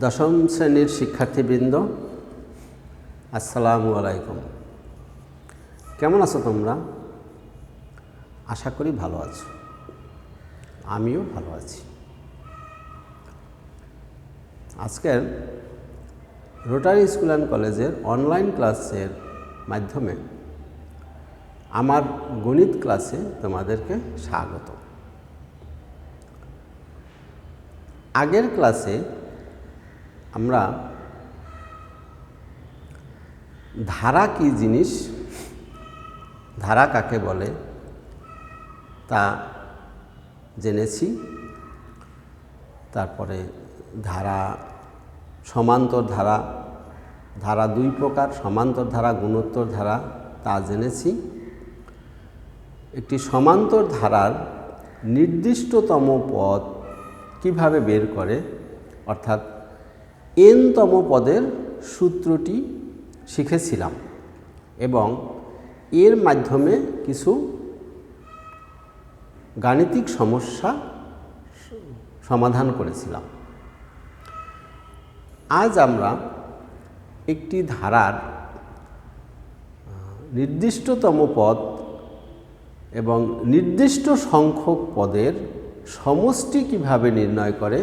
দশম শ্রেণীর শিক্ষার্থীবৃন্দ, আসসালামু আলাইকুম। কেমন আছো তোমরা? আশা করি ভালো আছো। আমিও ভালো আছি। আজকের রোটারি স্কুল অ্যান্ড কলেজের অনলাইন ক্লাসের মাধ্যমে আমার গণিত ক্লাসে তোমাদেরকে স্বাগত। আগের ক্লাসে আমরা ধারা কী জিনিস, ধারা কাকে বলে তা জেনেছি। তারপরে ধারা, সমান্তর ধারা, ধারা দুই প্রকার, সমান্তর ধারা, গুণোত্তর ধারা, তা জেনেছি। একটি সমান্তর ধারার নির্দিষ্টতম পদ কিভাবে বের করে, অর্থাৎ n-তম পদের সূত্রটি শিখেছিলাম এবং এর মাধ্যমে কিছু গাণিতিক সমস্যা সমাধান করেছিলাম। আজ আমরা একটি ধারার নির্দিষ্টতম পদ এবং নির্দিষ্ট সংখ্যক পদের সমষ্টি কিভাবে নির্ণয় করে,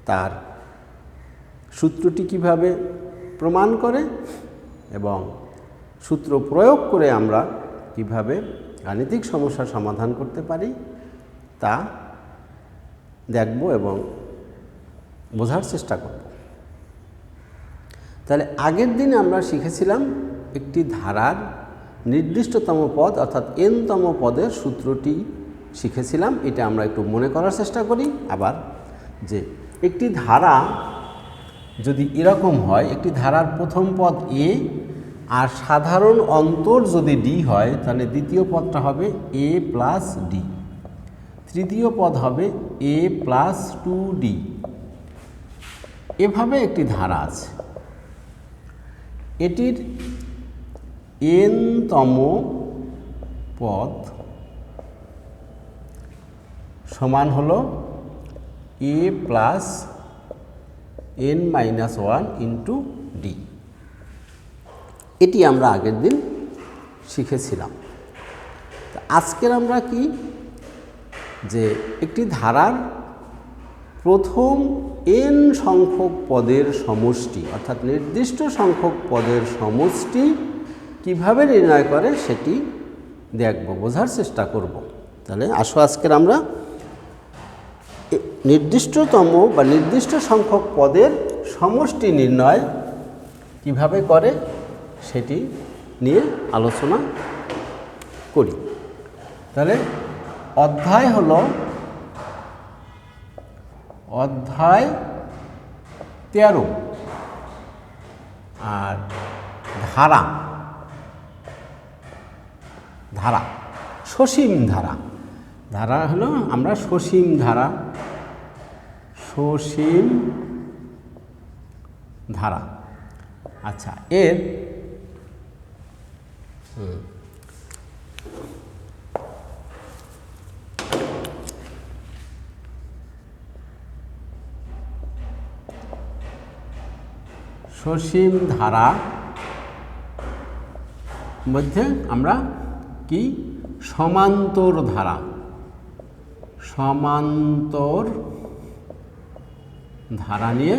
তার সূত্রটি কিভাবে প্রমাণ করে এবং সূত্র প্রয়োগ করে আমরা কিভাবে গাণিতিক সমস্যার সমাধান করতে পারি তা দেখব এবং বোঝার চেষ্টা করব। তাহলে আগের দিনে আমরা শিখেছিলাম একটি ধারার নির্দিষ্টতম পদ অর্থাৎ n-তম পদের সূত্রটি শিখেছিলাম। এটা আমরা একটু মনে করার চেষ্টা করি আবার, যে একটি ধারা যদি এরকম হয়, একটি ধারার প্রথম পদ a আর সাধারণ অন্তর যদি d হয়, তাহলে দ্বিতীয় পদটা হবে a প্লাস d, তৃতীয় পদ হবে a প্লাস 2d। এভাবে একটি ধারা আছে। এটির n-তম পদ সমান হলো a plus n-1 into d। এটি আমরা আগের দিন শিখেছিলাম। আজকের আমরা কি, যে একটি ধারার প্রথম n সংখ্যক পদের সমষ্টি অর্থাৎ নির্দিষ্ট সংখ্যক পদের সমষ্টি কিভাবে নির্ণয় করে সেটি দেখব, বোঝার চেষ্টা করব। তাহলে আসো আজকের আমরা নির্দিষ্টতম বা নির্দিষ্ট সংখ্যক পদের সমষ্টি নির্ণয় কিভাবে করে সেটি নিয়ে আলোচনা করি। তাহলে অধ্যায় হলো অধ্যায় 13 আর ধারা, ধারা সসীম ধারা, ধারা হলো আমরা সসীম ধারা, সসীম ধারা। আচ্ছা, এর সসীম ধারা মধ্যে আমরা কি সমান্তর ধারা, সমান্তর ধারা নিয়ে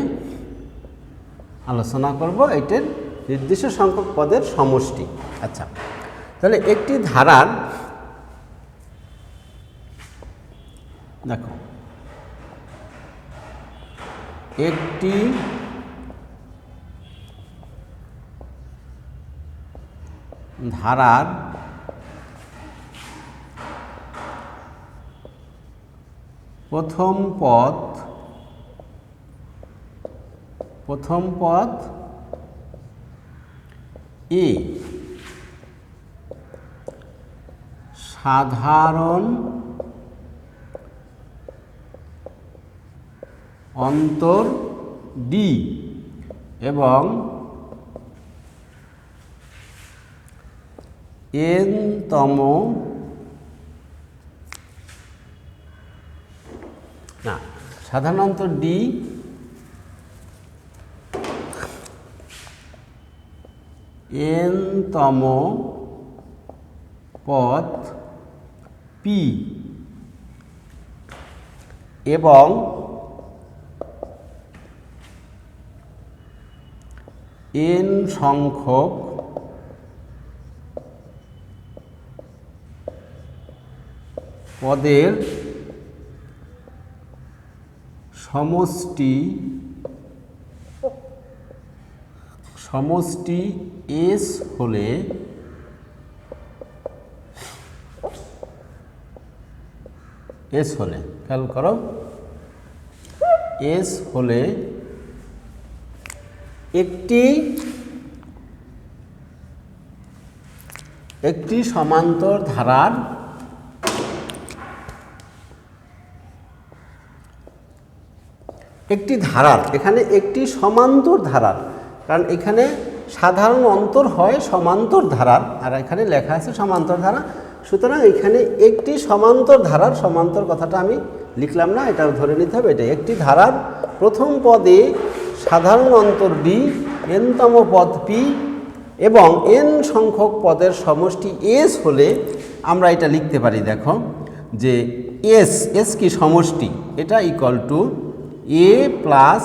আলোচনা করব। এটির নির্দিষ্ট সংখ্যক পদের সমষ্টি। আচ্ছা, তাহলে একটি ধারার, দেখো, একটি ধারার প্রথম পদ a সাধারণ অন্তর d এবং n-তম সাধারণ অন্তর d n-তম পদ p এবং n সংখ্যক পদের সমষ্টি s হলে খেয়াল করো, s হলে একটি সমান্তর ধারার এখানে একটি সমান্তর ধারার, কারণ এখানে সাধারণ অন্তর হয় সমান্তর ধারার, আর এখানে লেখা আছে সমান্তর ধারা, সুতরাং এখানে একটি সমান্তর ধারার, সমান্তর কথাটা আমি লিখলাম না, এটাও ধরে নিতে হবে। এটা একটি ধারার প্রথম পদে সাধারণ অন্তর d, n-তম পদ p এবং n সংখ্যক পদের সমষ্টি s হলে আমরা এটা লিখতে পারি, দেখো যে s কি সমষ্টি, এটা equal to a plus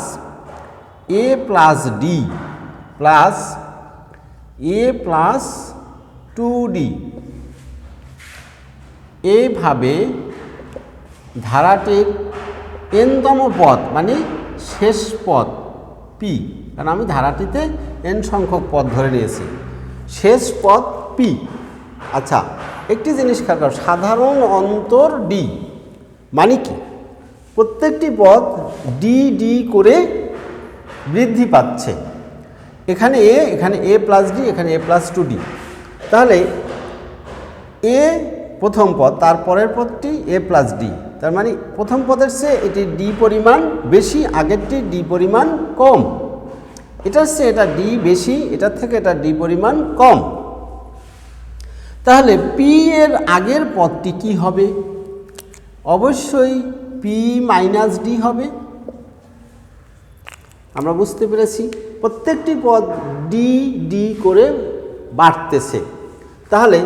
d plus a plus 2d। এইভাবে ধারাটির n-তম পদ মানে শেষ পদ p, কারণ আমি ধারাটিতে n সংখ্যক পদ ধরে নিয়েছি, শেষ পদ p। আচ্ছা, একটি জিনিস খেয়াল করো, সাধারণ অন্তর d মানে কি, প্রত্যেকটি পদ d করে বৃদ্ধি পাচ্ছে, এখানে a প্লাস d, এখানে a প্লাস 2d, তাহলে a প্রথম পদ, তারপরের পদটি a প্লাস d, তার মানে প্রথম পদের চেয়ে এটি d পরিমাণ বেশি, আগেরটি d পরিমাণ কম, এটার চেয়ে এটা d বেশি, এটার থেকে এটা d পরিমাণ কম। তাহলে p এর আগের পদটি কি হবে? অবশ্যই p মাইনাস d হবে। আমরা বুঝতে পেরেছি প্রত্যেকটি পদ d করে বাড়তেছে, তাহলে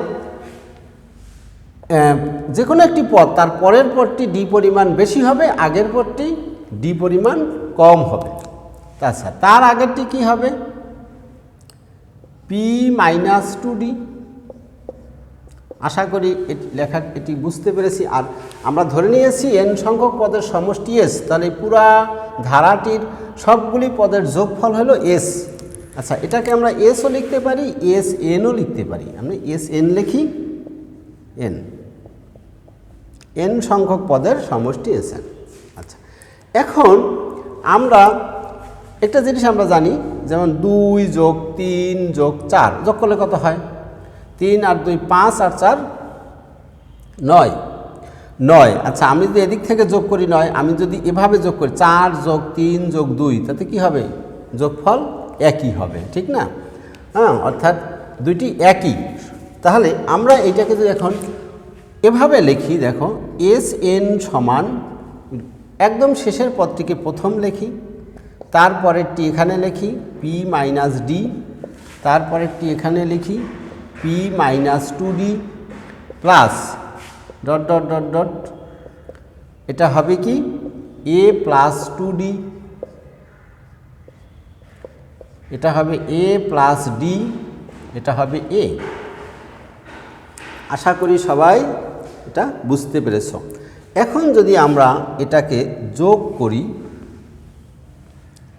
যে কোনো একটি পদ তার পরের পদটি d পরিমাণ বেশি হবে, আগের পদটি d পরিমাণ কম হবে। আচ্ছা, তার আগেরটি কি হবে? p minus 2d। আশা করি এটি বুঝতে পেরেছি। আর আমরা ধরে নিয়েছি n সংখ্যক পদের সমষ্টি s, তাহলে পুরা ধারাটির সবগুলি পদের যোগফল হলো s। আচ্ছা, এটাকে আমরা sও লিখতে পারি, sn-ও লিখতে পারি। আমরা sn লিখি, n সংখ্যক পদের সমষ্টি sn। আচ্ছা, এখন আমরা একটা জিনিস আমরা জানি, যেমন 2 যোগ 3 যোগ 4 যোগ করলে কত হয়? 3 আর 2 5 আর 4 9। আচ্ছা, আমি যদি এদিক থেকে যোগ করি 9, আমি যদি এভাবে যোগ করি 4 যোগ 3 যোগ 2, তাতে কি হবে? যোগফল একই হবে, ঠিক না? হ্যাঁ, অর্থাৎ দুইটি একই। তাহলে আমরা এইটাকে যদি এখন এভাবে লিখি, দেখো sn সমান, একদম শেষের পদটিকে প্রথম লিখি, তারপরেরটি এখানে লিখি p মাইনাস d, তারপরেরটি এখানে লিখি p minus 2d plus dot dot dot dot, এটা হবে কি a প্লাস 2d, এটা হবে a প্লাস d, এটা হবে a। আশা করি সবাই এটা বুঝতে পেরেছ। এখন যদি আমরা এটাকে যোগ করি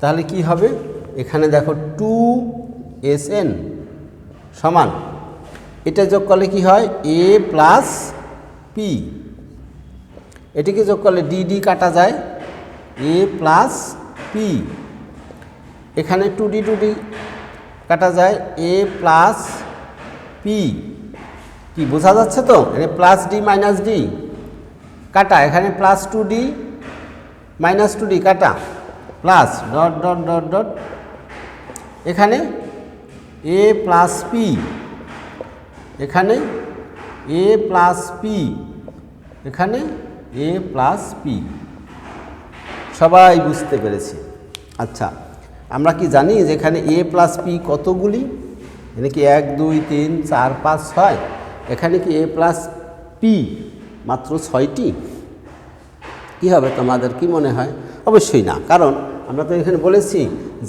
তাহলে কি হবে? এখানে দেখো 2sn সমান, এটা যোগ করলে কি হয়? a প্লাস p, এটিকে যোগ করলে d কাটা যায়, a প্লাস p, এখানে 2d কাটা যায়, a প্লাস p। কি বোঝা যাচ্ছে তো? এখানে প্লাস d মাইনাস d কাটা, এখানে প্লাস 2d মাইনাস 2d কাটা, plus dot dot dot dot, এখানে a প্লাস p, এখানে a প্লাস p, এখানে a প্লাস p। সবাই বুঝতে পেরেছি? আচ্ছা, আমরা কি জানি যে এখানে a প্লাস p কতগুলি? এখানে কি 1 2 3 4 5 6, এখানে কি a প্লাস পি মাত্র 6টি? কী হবে তোমাদের কি মনে হয়? অবশ্যই না, কারণ আমরা তো এখানে বলেছি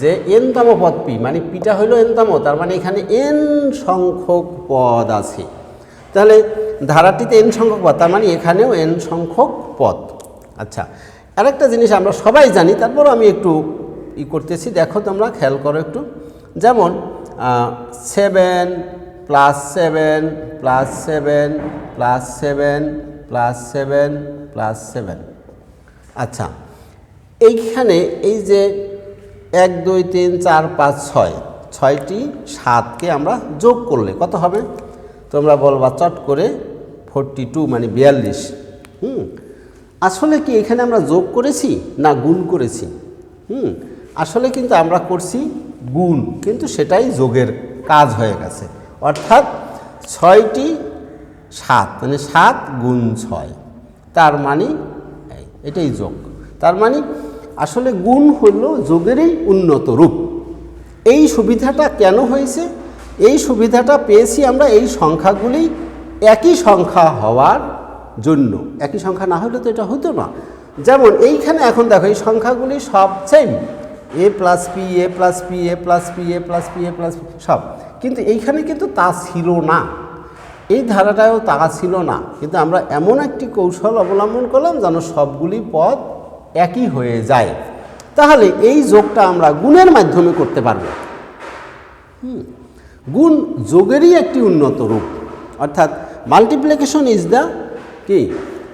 যে n-তম পদ পি, মানে পিটা হলো n-তম, তার মানে এখানে n সংখ্যক পদ আছে। তাহলে ধারাটিতে n সংখ্যক পদ, তার মানে এখানেও n সংখ্যক পদ। আচ্ছা, আরেকটা জিনিস আমরা সবাই জানি, তারপরও আমি একটু করতেছি, দেখো তোমরা খেয়াল করো একটু। যেমন 7 plus 7 plus 7 plus 7 plus 7 plus 7। আচ্ছা, এইখানে এই যে 1 2 3 4 5 6, 6টি 7কে আমরা যোগ করলে কত হবে? তোমরা বলবা চট করে 42, মানে 42। আসলে কি এখানে আমরা যোগ করেছি না গুণ করেছি? আসলে কিন্তু আমরা করছি গুণ, কিন্তু সেটাই যোগের কাজ হয়ে গেছে। অর্থাৎ 6টি 7, মানে 7 গুণ 6, তার মানে এটাই যোগ। তার মানে আসলে গুণ হলো যোগেরই উন্নত রূপ। এই সুবিধাটা কেন হয়েছে? এই সুবিধাটা পেয়েছি আমরা এই সংখ্যাগুলি একই সংখ্যা হওয়ার জন্য। একই সংখ্যা না হলে তো এটা হতো না। যেমন এইখানে এখন দেখো এই সংখ্যাগুলি সব same, a plus P, A plus P, A plus P, A plus P, A plus সব, কিন্তু এইখানে কিন্তু তা ছিল না, এই ধারাটাও তা ছিল না। কিন্তু আমরা এমন একটি কৌশল অবলম্বন করলাম যেন সবগুলি পদ একই হয়ে যায়। তাহলে এই যোগটা আমরা গুণের মাধ্যমে করতে পারব। গুণ যোগেরই একটি উন্নত রূপ, অর্থাৎ মাল্টিপ্লিকেশন ইজ দ্য কি?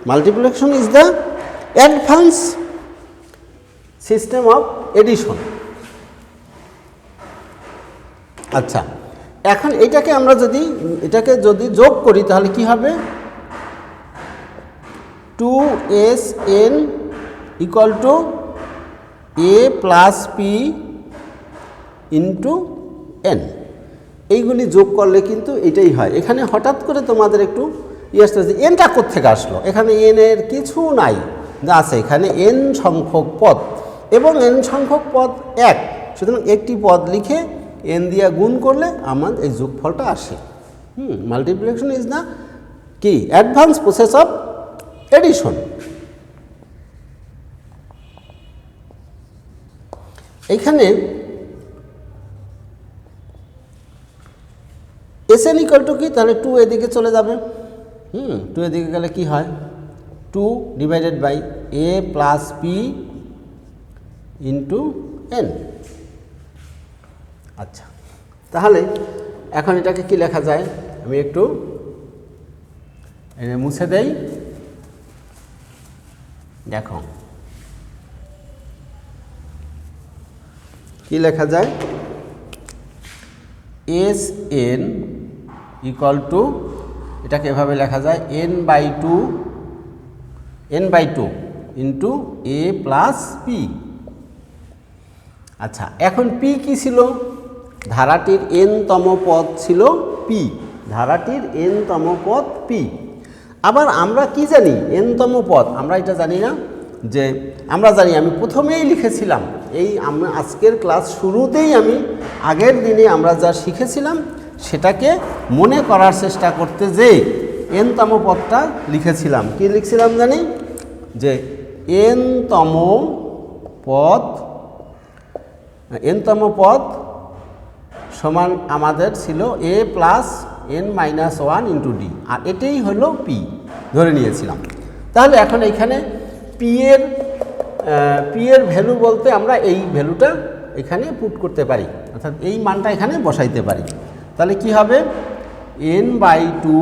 Multiplication is the advance system of addition. আচ্ছা, এখন এটাকে আমরা যদি যোগ করি তাহলে কি হবে? 2sn equal to a plus P into n। এইগুলি যোগ করলে কিন্তু এটাই হয়। এখানে হঠাৎ করে তোমাদের একটু আসতে এনটা কোত্থেকে আসলো? এখানে এন এর কিছু নাই, যা আছে এখানে n সংখ্যক পদ, এবং n সংখ্যক পদ 1, সুতরাং একটি পদ লিখে n দিয়ে গুণ করলে আমাদের এই যোগফলটা আসে। মাল্টিপ্লিকেশন ইজ দ্য কি? Advance process of addition. এইখানে এসএন ইকুয়াল টু কি? তাহলে 2 এদিকে চলে যাবে। 2 এদিকে গেলে কি হয়? 2 divided by a plus P into n। আচ্ছা, তাহলে এখন এটাকে কি লেখা যায়? আমি একটু মুছে দেই, দেখো কি লেখা যায়? এস এন ইকুয়াল টু, এটাকে এভাবে লেখা যায় n/2 into a plus P. আচ্ছা, এখন পি কি ছিল? ধারাটির n-তম পদ ছিল পি, ধারাটির n-তম পদ পি। আবার আমরা কি জানি? n-তম পদ আমরা এটা জানি না, যে আমরা জানি, আমি প্রথমেই লিখেছিলাম, এই আজকের ক্লাস শুরুতেই আমি আগের দিনে আমরা যা শিখেছিলাম সেটাকে মনে করার চেষ্টা করতে যে n-তম পদটা লিখেছিলাম। কি লিখছিলাম জানি? যে n-তম পদ সমান আমাদের ছিল a plus n-1 into D, আর এটাই হলো পি ধরে নিয়েছিলাম। তাহলে এখন এইখানে পি এর ভ্যালু বলতে আমরা এই ভ্যালুটা এখানে পুট করতে পারি, অর্থাৎ এই মানটা এখানে বসাইতে পারি। তাহলে কি হবে? n/2,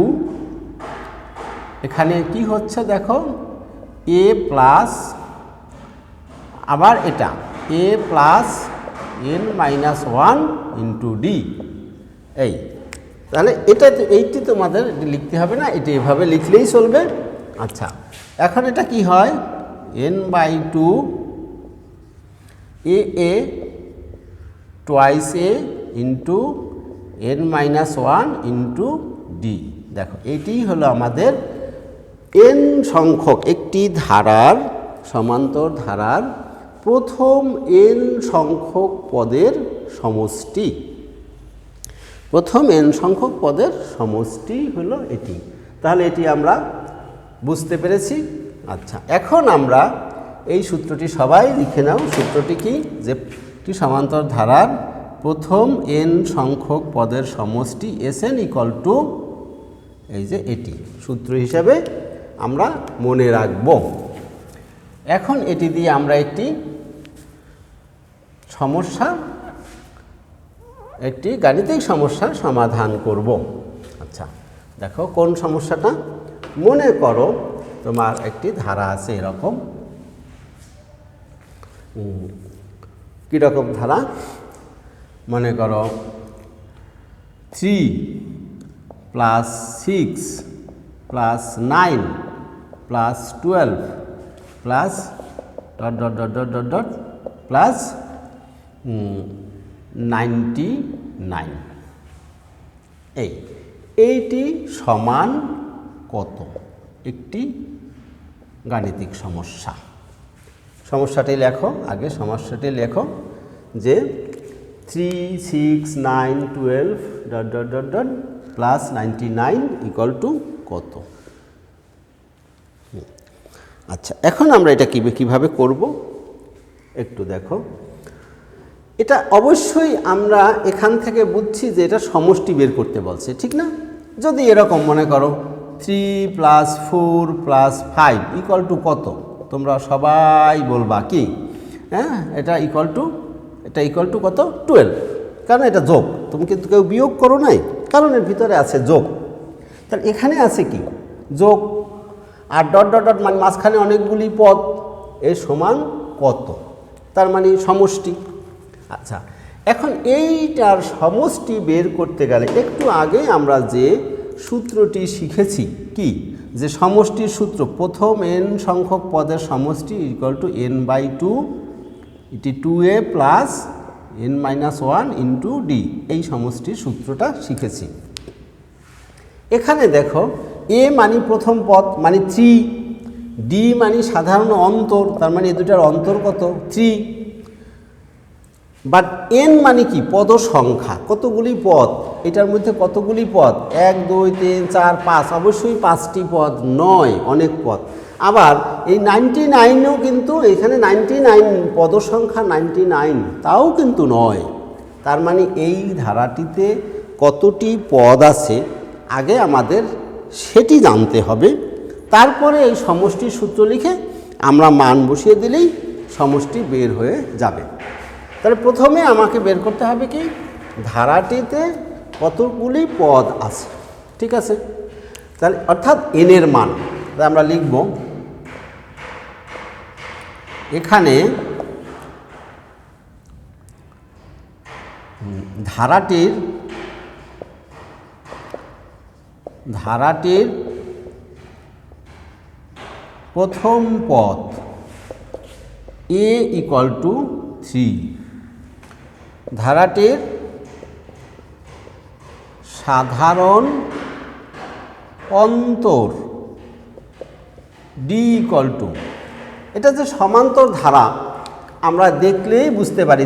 এখানে কি হচ্ছে দেখো, a প্লাস, আবার এটা a plus n-1 into D. এই তাহলে এইটি তোমাদের লিখতে হবে না, এটা এভাবে লিখলেই চলবে। আচ্ছা, এখন এটা কি হয়? n/2 a twice a into n-1 into D. দেখো, এইটি হলো আমাদের n সংখ্যক একটি ধারার, সমান্তর ধারার প্রথম n সংখ্যক পদের সমষ্টি। প্রথম n সংখ্যক পদের সমষ্টি হলো এটি। তাহলে এটি আমরা বুঝতে পেরেছি। আচ্ছা, এখন আমরা এই সূত্রটি সবাই লিখে নাও। সূত্রটি কি? যে একটি সমান্তর ধারার প্রথম n সংখ্যক পদের সমষ্টি Sn = এই যে এটি সূত্র হিসাবে আমরা মনে রাখব। এখন এটি দিয়ে আমরা একটি গাণিতিক সমস্যার সমাধান করব। আচ্ছা, দেখো কোন সমস্যাটা। মনে করো তোমার একটি ধারা আছে এরকম। কীরকম ধারা? মনে করো 3 + 6 + 9 + 12 প্লাস ... প্লাস 99। এইটি সমান কত? একটি গাণিতিক সমস্যা। সমস্যাটি লেখো, আগে সমস্যাটি লেখো যে 3, 6, 9, 12 ... প্লাস 99 = কত? আচ্ছা, এখন আমরা এটা কিভাবে করব একটু দেখো। এটা অবশ্যই আমরা এখান থেকে বুঝছি যে এটা সমষ্টি বের করতে বলছে, ঠিক না? যদি এরকম মনে করো 3 + 4 + 5 = কত? তোমরা সবাই বলবা কি? হ্যাঁ, এটা ইকুয়াল টু কত? 12। কারণ এটা যোগ, তুমি কিন্তু কেউ বিয়োগ করো নাই, কারণ এর ভিতরে আছে যোগ। তাহলে এখানে আছে কি? যোগ। আর ... মানে মাঝখানে অনেকগুলি পদ, এর সমান কত? তার মানে সমষ্টি। আচ্ছা, এখন এইটার সমষ্টি বের করতে গেলে একটু আগে আমরা যে সূত্রটি শিখেছি, কি? যে সমষ্টির সূত্র, প্রথম n সংখ্যক পদের সমষ্টি = n/2, এটি 2a + n-1 × d। এই সমষ্টির সূত্রটা শিখেছি। এখানে দেখো a মানে প্রথম পদ মানে 3, d মানে সাধারণ অন্তর, তার মানে এই দুটার অন্তর কত? 3। বাট n মানে কি? পদ সংখ্যা। কতগুলি পদ? এটার মধ্যে কতগুলি পদ? 1, 2, 3, 4, 5, অবশ্যই 5টি পদ নয়, অনেক পদ। আবার এই 99ও কিন্তু এখানে 99 পদ সংখ্যা 99, তাও কিন্তু নয়। তার মানে এই ধারাটিতে কতটি পদ আছে আগে আমাদের সেটি জানতে হবে। তারপরে এই সমষ্টির সূত্র লিখে আমরা মান বসিয়ে দিলেই সমষ্টি বের হয়ে যাবে। তাহলে প্রথমে আমাকে বের করতে হবে কি? ধারাটিতে কতগুলি পদ আছে, ঠিক আছে? তাহলে অর্থাৎ n এর মান আমরা লিখব এখানে। ধারাটির প্রথম পদ a = 3, ধারাটির সাধারণ অন্তর d = এটা যে সমান্তর ধারা আমরা দেখলেই বুঝতে পারি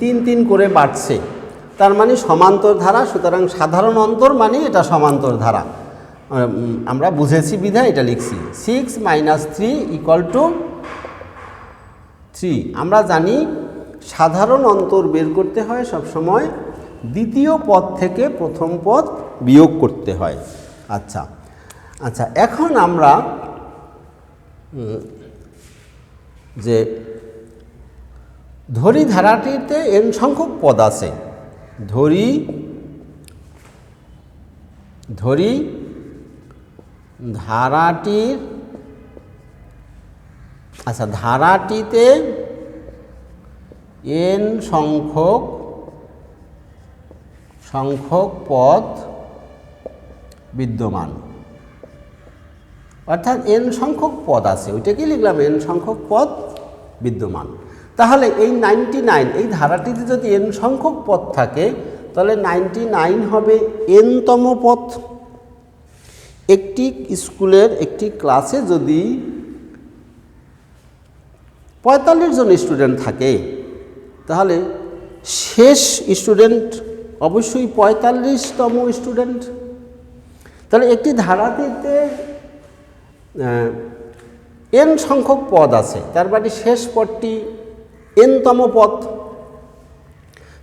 3 3 করে বাড়ছে, তার মানে সমান্তর ধারা। সুতরাং সাধারণ অন্তর মানে এটা সমান্তর ধারা, আমরা বুঝেছি বিধায় এটা লিখছি। 6 - 3 = 3। আমরা জানি সাধারণ অন্তর বের করতে হয় সবসময় দ্বিতীয় পদ থেকে প্রথম পদ বিয়োগ করতে হয়। আচ্ছা, এখন আমরা যে ধরি ধারাটিতে n সংখ্যক পদ আছে, ধরি ধারাটিতে n সংখ্যক পদ বিদ্যমান, অর্থাৎ n সংখ্যক পদ আছে, ওইটাকে লিখলাম n সংখ্যক পদ বিদ্যমান। তাহলে এই 99, এই ধারাটিতে যদি n সংখ্যক পদ থাকে তাহলে 99 হবে n-তম পদ। একটি স্কুলের একটি ক্লাসে যদি 45 জন স্টুডেন্ট থাকে তাহলে শেষ স্টুডেন্ট অবশ্যই 45তম স্টুডেন্ট। তাহলে একটি ধারাটিতে n সংখ্যক পদ আছে, তার মানে শেষ পদটি nতম পদ।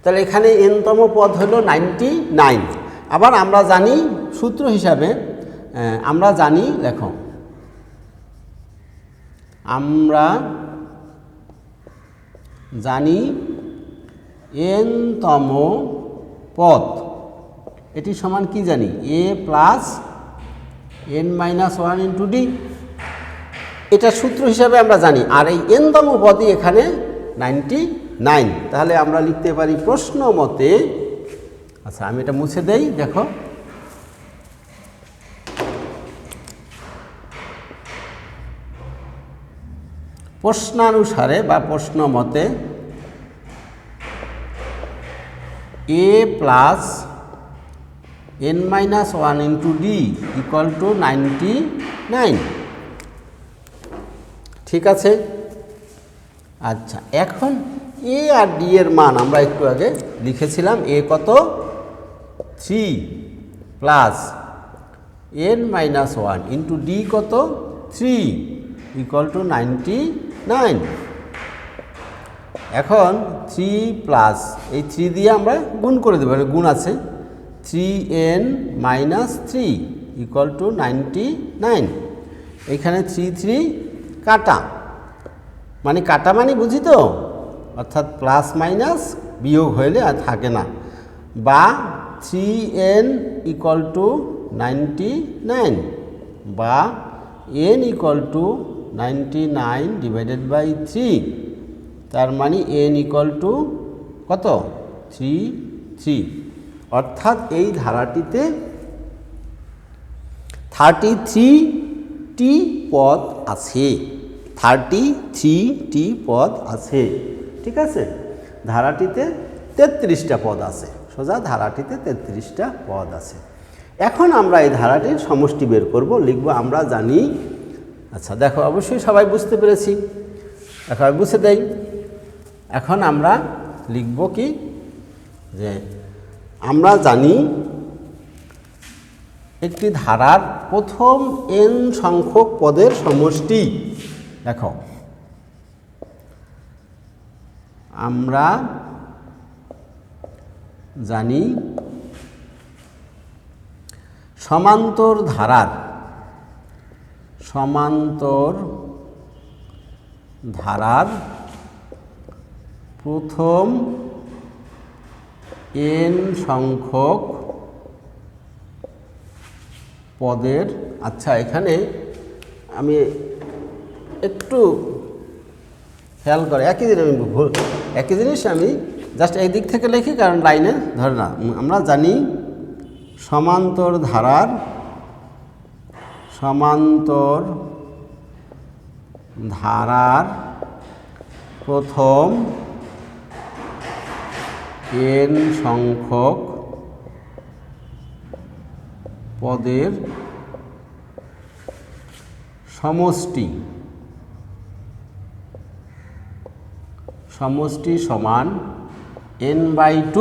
তাহলে এখানে nতম পদ হলো 99। আবার আমরা জানি সূত্র হিসাবে আমরা জানি, দেখো আমরা জানি nতম পদ এটি সমান কি জানি, a plus n minus 1 into D, এটা সূত্র হিসাবে আমরা জানি। আর এই nতম পদই এখানে 99। তাহলে আমরা লিখতে পারি প্রশ্ন মতে, আচ্ছা আমি এটা মুছে দেই, দেখো প্রশ্নানুসারে বা প্রশ্ন মতে a plus n minus 1 into D equal to 99। ঠিক আছে। আচ্ছা, এখন এ আর ডি এর মান আমরা একটু আগে লিখেছিলাম, এ কত 3 plus n minus 1 into D কত 3 ইকুয়াল টু 99। এখন 3 প্লাস এই 3 দিয়ে আমরা গুণ করে দেবো, গুণ আছে, 3n মাইনাস 3 ইকুয়াল টু 99। এইখানে 3 কাটা, মানে কাটা মানে বুঝি তো, অর্থাৎ প্লাস মাইনাস বিয়োগ হইলে আর থাকে না, বা 3n ইকুয়াল টু 99 বা n equal to 99 divided by 3, তার মানে n ইকুয়াল টু কত 3। অর্থাৎ এই ধারাটিতে 33টি পদ আছে, 33টি পদ আছে। ঠিক আছে, ধারাটিতে 33টা পদ আছে, সোজা ধারাটিতে 33টা পদ আছে। এখন আমরা এই ধারাটির সমষ্টি বের করব, লিখব আমরা জানি। আচ্ছা দেখো, অবশ্যই সবাই বুঝতে পেরেছি, এখন বুঝে দেই। এখন আমরা লিখব কি, যে আমরা জানি একটি ধারার প্রথম n সংখ্যক পদের সমষ্টি। দেখো আমরা জানি সমান্তর ধারার প্রথম n সংখ্যক পদের, আচ্ছা এখানে আমি একটু খেয়াল করে একই জিনিস আমি জাস্ট এই দিক থেকে লিখি, কারণ লাইনে ধরে না। আমরা জানি সমান্তর ধারার প্রথম n সংখ্যক পদের সমষ্টি সমান n/2,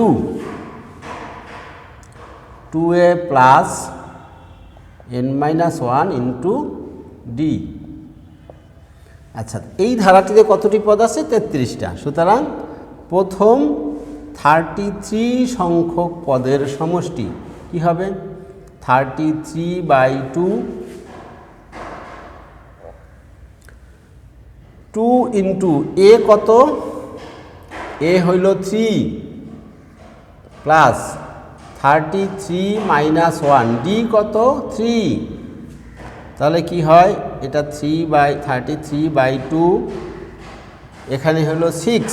2a plus n minus 1 into D. আচ্ছা, এই ধারাটিতে কতটি পদ আছে? 33টা। সুতরাং প্রথম 33 সংখ্যক পদের সমষ্টি কি হবে? 33/2, 2 ইন্টু এ কত? এ হইল 3 প্লাস 33 মাইনাস 1, ডি কত? 3। তাহলে কি হয়? এটা 33/2, এখানে হলো 6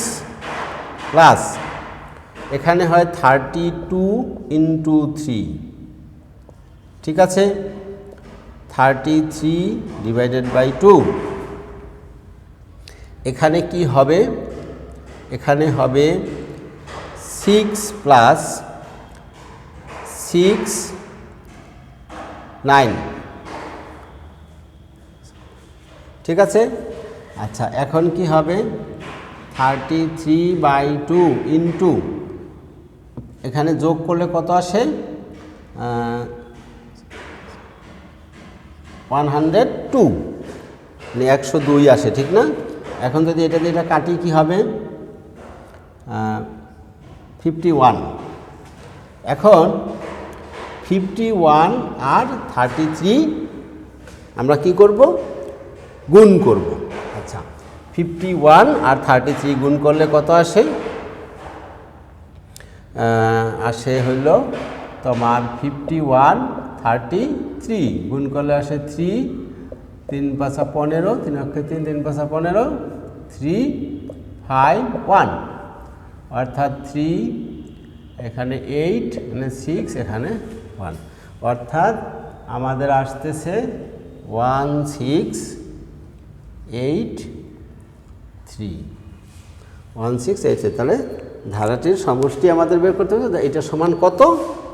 প্লাস এখানে হয় 32 ইন্টু 3। ঠিক আছে, 33 ডিভাইডেড বাই 2। এখানে কি হবে? এখানে হবে 6 প্লাস 6 9। ঠিক আছে। আচ্ছা, এখন কি হবে? 33/2 ইন্টু এখানে যোগ করলে কত আসে? 102, মানে 102 আসে, ঠিক না? এখন যদি এটা দিয়ে এটা কাটি কি হবে? 51। এখন 51 আর 33 আমরা কি করব? গুণ করব। আচ্ছা, 51 আর 33 গুণ করলে কত আসে? আসে হইল তোমার 51, 33 গুণ করলে আসে 3, 3 5 15, 3 অক্ষে 3, 3 5 15, 3 5 1, অর্থাৎ 3 এখানে 8, এখানে 6, এখানে 1, অর্থাৎ আমাদের আসতেছে 1683, 1683। তাহলে ধারাটির সমষ্টি আমাদের বের করতে হবে, এটা সমান কত?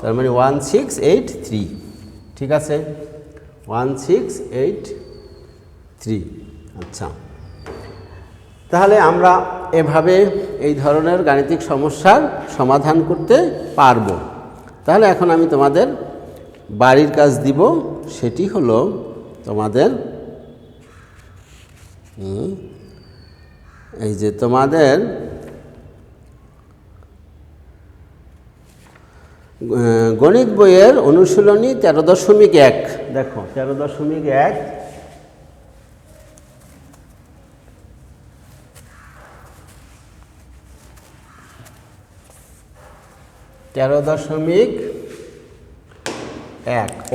তার মানে 1683, ঠিক আছে? 1683। আচ্ছা, তাহলে আমরা এভাবে এই ধরনের গাণিতিক সমস্যার সমাধান করতে পারবো। তাহলে এখন আমি তোমাদের বাড়ির কাজ দিব, সেটি হলো তোমাদের এই যে তোমাদের গণিত বইয়ের অনুশীলনী 13.1, দেখো 13.1,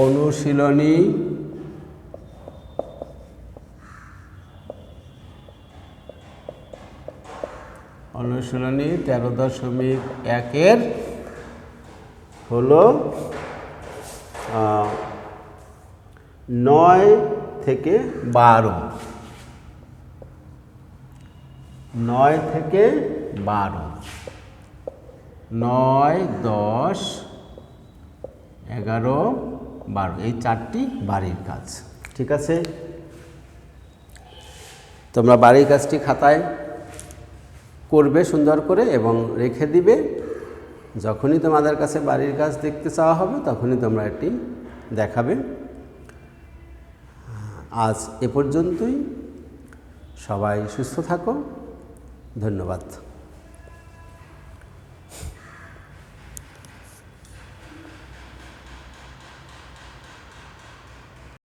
অনুশীলনী অনুশীলনী 13.1 হলো 9 থেকে 12, 9 থেকে 12, 9, 10, 11, 12 এই চারটি বাড়ির কাজ, ঠিক আছে? তোমরা বাড়ির কাজটি খাতায় করবে সুন্দর করে এবং রেখে দিবে। যখনই তোমাদের কাছে বাড়ির কাজ দেখতে চাওয়া হবে তখনই তোমরা এটি দেখাবে। আজ এ পর্যন্তই। সবাই সুস্থ থাকো। ধন্যবাদ।